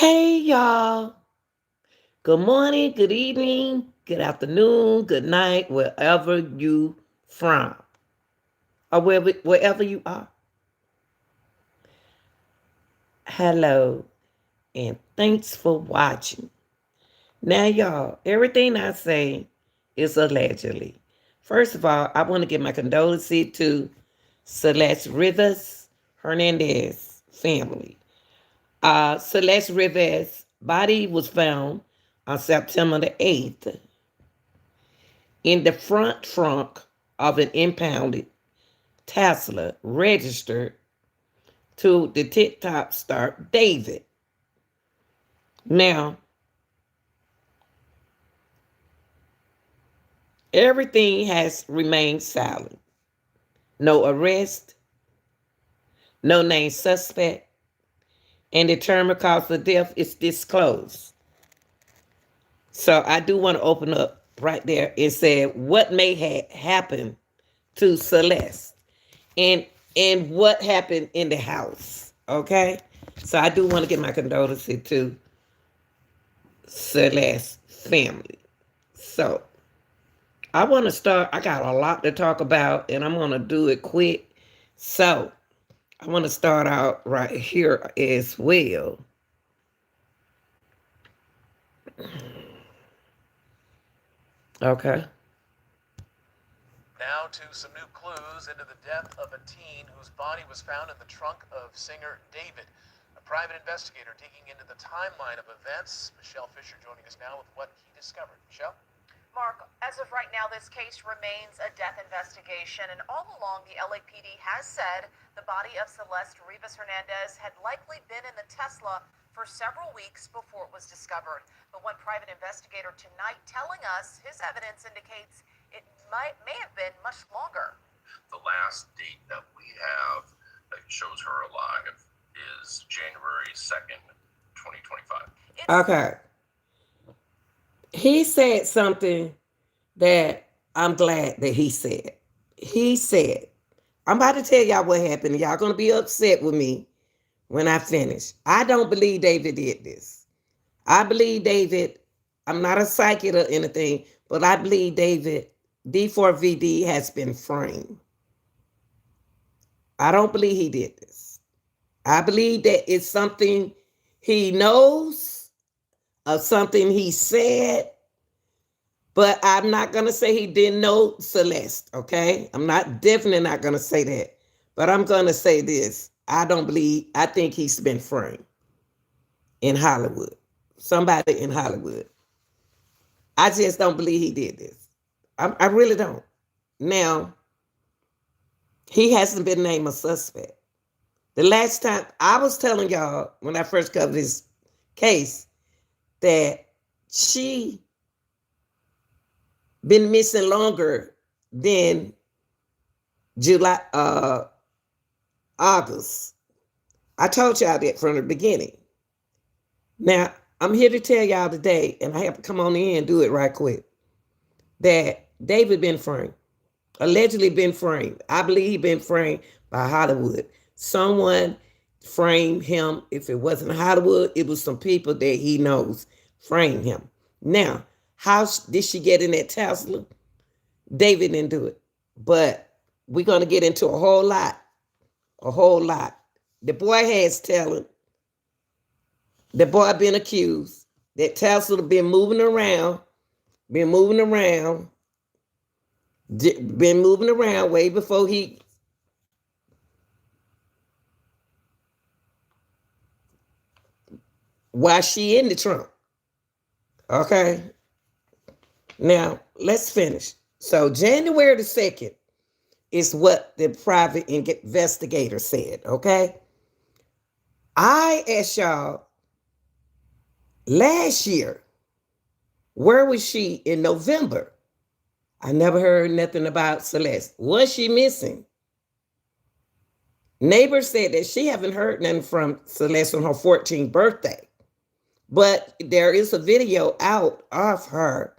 Hey y'all. Good morning, good evening, good afternoon, good night, wherever you from or wherever you are. Hello and thanks for watching. Now y'all, everything I say is allegedly. First of all, I want to give my condolences to Celeste Rivers Hernandez family. Celeste Rivers' body was found on September the 8th in the front trunk of an impounded Tesla registered to the TikTok star David. Now, everything has remained silent. No arrest, no named suspect, and the term of cause of death is disclosed. So I do want to open up right there and say what may have happened to Celeste and what happened in the house. Okay? So I do want to give my condolences to Celeste's family. So I want to start. I got a lot to talk about, and I'm going to do it quick. So I want to start out right here as well. Okay. Now to some new clues into the death of a teen whose body was found in the trunk of singer David. A private investigator digging into the timeline of events. Michelle Fisher joining us now with what he discovered. Michelle? Mark, as of right now, this case remains a death investigation, and all along, the LAPD has said the body of Celeste Rivas Hernandez had likely been in the Tesla for several weeks before it was discovered. But one private investigator tonight telling us his evidence indicates it may have been much longer. The last date that we have that shows her alive is January 2nd, 2025. Okay. He said something that I'm glad that he said. He said, I'm about to tell y'all what happened. Y'all going to be upset with me when I finish. I don't believe David did this. I believe David, I'm not a psychic or anything, but I believe David, D4VD has been framed. I don't believe he did this. I believe that it's something he knows or something he said, but I'm not going to say he didn't know Celeste, okay? I'm definitely not going to say that. But I'm going to say this. I think he's been framed in Hollywood. Somebody in Hollywood. I just don't believe he did this. I really don't. Now, he hasn't been named a suspect. The last time I was telling y'all when I first covered this case that she been missing longer than August. I told y'all that from the beginning. Now, I'm here to tell y'all today, and I have to come on in and do it right quick, that David been framed, allegedly been framed. I believe he been framed by Hollywood. Someone framed him. If it wasn't Hollywood, it was some people that he knows framed him. Now, how did she get in that Tesla? David didn't do it. But we're going to get into a whole lot. A whole lot. The boy has talent. The boy been accused. That Tesla been moving around. Been moving around way before he while she in the trunk. Okay. Now, let's finish. So January the 2nd is what the private investigator said, okay? I asked y'all last year, where was she in November? I never heard nothing about Celeste. Was she missing? Neighbors said that she haven't heard nothing from Celeste on her 14th birthday. But there is a video out of her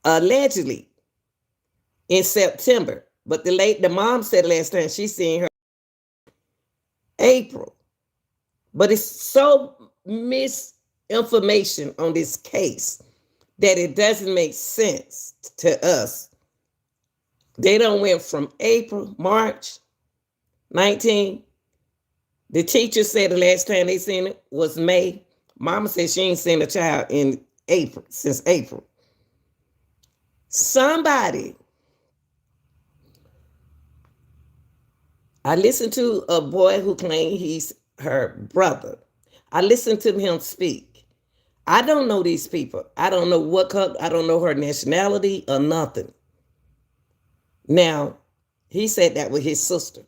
allegedly in September. But the mom said last time she seen her April. But it's so misinformation on this case that it doesn't make sense to us. They don't went from April, March 19. The teacher said the last time they seen it was May. Mama said she ain't seen a child in April, since April. Somebody, I listened to a boy who claimed he's her brother. I listened to him speak. I don't know these people. I don't know what color, I don't know her nationality or nothing. Now, he said that with his sister.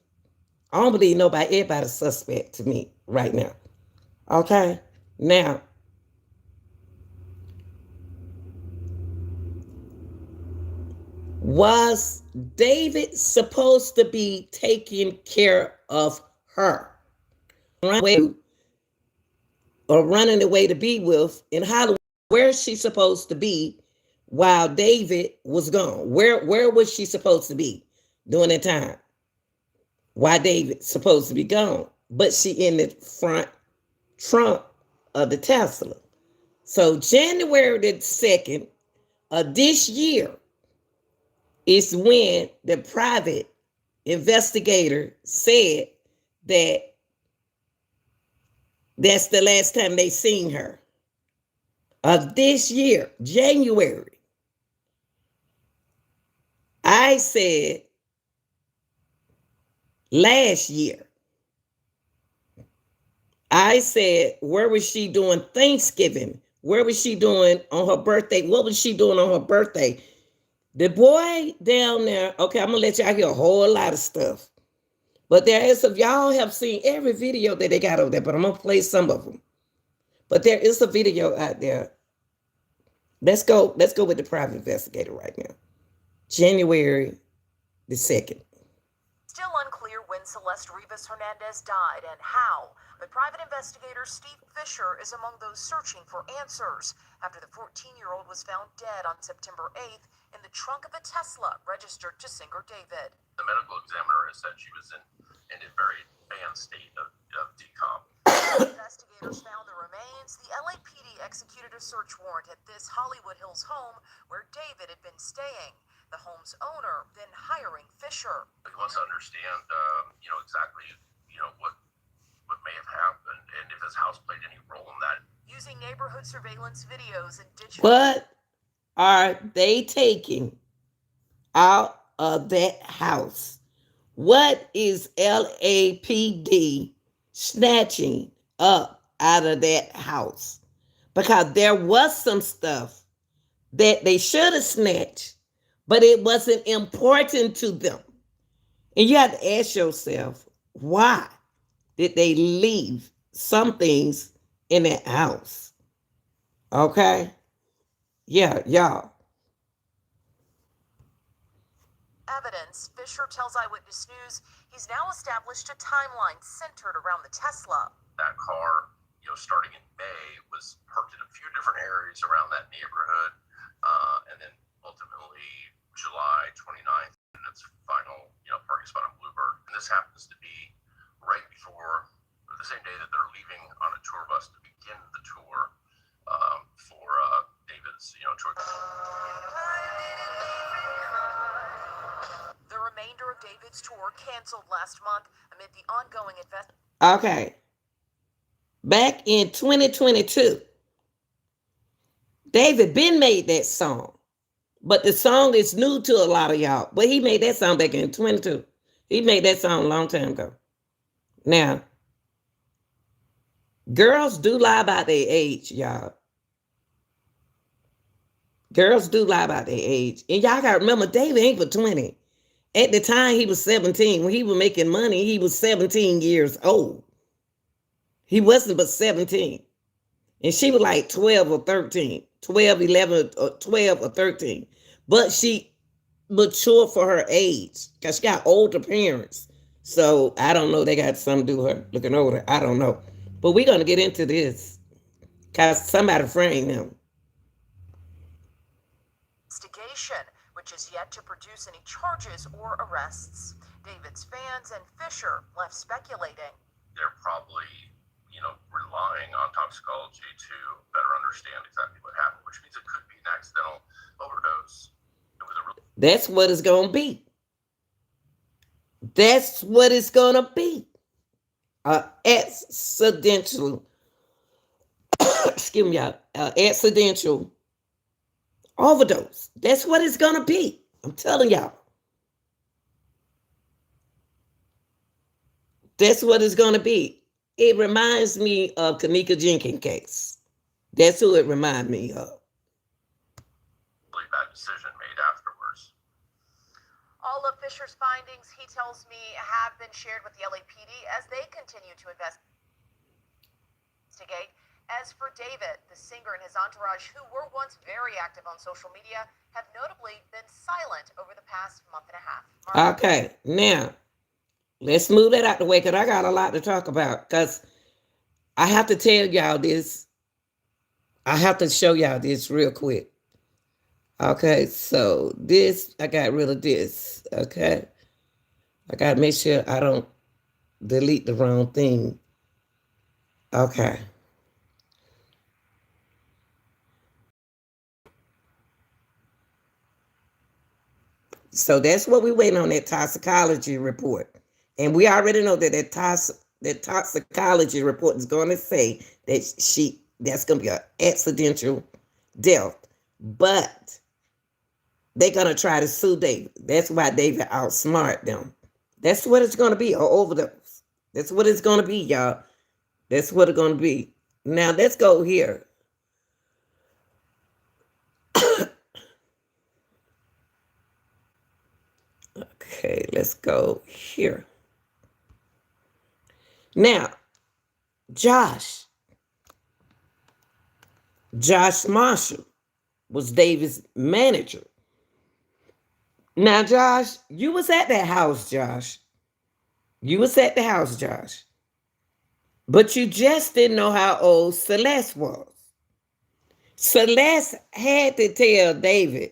I don't believe everybody's suspect to me right now. Okay? Now, was David supposed to be taking care of her? Or running away to be with in Hollywood? Where is she supposed to be while David was gone? Where was she supposed to be during that time? Why David supposed to be gone? But she in the front trunk of the Tesla. So January the 2nd of this year is when the private investigator said that that's the last time they seen her. Of this year, January. I said last year. I said, where was she doing Thanksgiving? Where was she doing on her birthday? What was she doing on her birthday? The boy down there, okay, I'm going to let y'all hear a whole lot of stuff. But there is, if y'all have seen every video that they got over there, but I'm going to play some of them. But there is a video out there. Let's go with the private investigator right now. January the 2nd. Still unclear when Celeste Rivas Hernandez died and how, but private investigator Steve Fisher is among those searching for answers after the 14-year-old was found dead on September 8th in the trunk of a Tesla registered to singer David. The medical examiner has said she was in a very advanced state of decomp. Investigators found the remains. The LAPD executed a search warrant at this Hollywood Hills home where David had been staying. The home's owner then hiring Fisher. He wants to understand, exactly, what may have happened and if his house played any role in that. Using neighborhood surveillance videos and digital. What are they taking out of that house? What is LAPD snatching up out of that house? Because there was some stuff that they should have snatched, but it wasn't important to them. And you have to ask yourself, why did they leave some things in that house? Okay? Yeah, y'all. Evidence. Fisher tells Eyewitness News he's now established a timeline centered around the Tesla. That car, starting in May, was parked in a few different areas around that neighborhood, and then ultimately July 29th in its final, parking spot on Bluebird. And this happens to be right before, or the same day that they're leaving on a tour bus to begin the tour for David's, tour. The remainder of David's tour canceled last month amid the ongoing investigation. Okay. Back in 2022, David Ben made that song. But the song is new to a lot of y'all. But he made that song back in 22. He made that song a long time ago. Now, girls do lie about their age, y'all. Girls do lie about their age. And y'all got to remember, David ain't but 20. At the time, he was 17. When he was making money, he was 17 years old. He wasn't but 17. And she was like 12 or 13. 12, 11, or 12 or 13. But she matured for her age because she got older parents. So I don't know. They got something to do with her looking older. I don't know. But we're going to get into this because somebody framed him. Investigation, which is yet to produce any charges or arrests. David's fans and Fisher left speculating. They're probably, relying on toxicology to better understand exactly what happened, which means it could be an accidental overdose. That's what it's going to be. That's what it's going to be. Accidental, excuse me, accidental overdose. That's what it's going to be. I'm telling y'all. That's what it's going to be. It reminds me of Kanika Jenkins case. That's who it reminds me of. Really bad decision made afterwards. All of Fisher's findings, he tells me, have been shared with the LAPD as they continue to investigate. As for David, the singer and his entourage, who were once very active on social media, have notably been silent over the past month and a half. Okay, now let's move that out the way because I got a lot to talk about. Because I have to tell y'all this. I have to show y'all this real quick. Okay, so this, I got rid of this. Okay, I got to make sure I don't delete the wrong thing. Okay. So that's what we're waiting on, that toxicology report. And we already know that that toxicology report is going to say that that's going to be an accidental death. But they're going to try to sue David. That's why David outsmart them. That's what it's going to be, an overdose. That's what it's going to be, y'all. That's what it's going to be. Now, let's go here. Okay, let's go here. Now, Josh Marshall was David's manager. Now, Josh, you was at that house, Josh. You was at the house, Josh. But you just didn't know how old Celeste was. Celeste had to tell David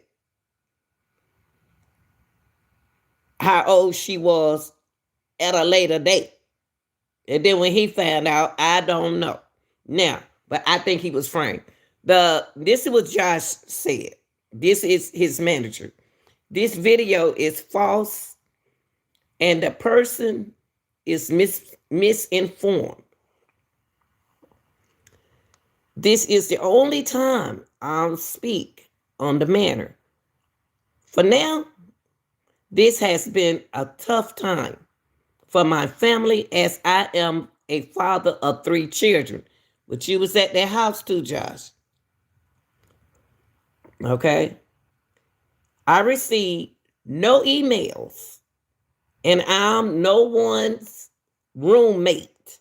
how old she was at a later date. And then when he found out, I don't know. Now, but I think he was framed. This is what Josh said. This is his manager. This video is false, and the person is misinformed. This is the only time I'll speak on the matter. For now, this has been a tough time for my family, as I am a father of 3 children. But you was at their house too, Josh. Okay? I received no emails, and I'm no one's roommate.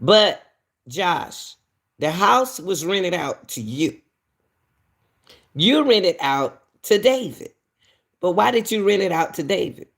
But, Josh, the house was rented out to you. You rented out to David. But why did you rent it out to David?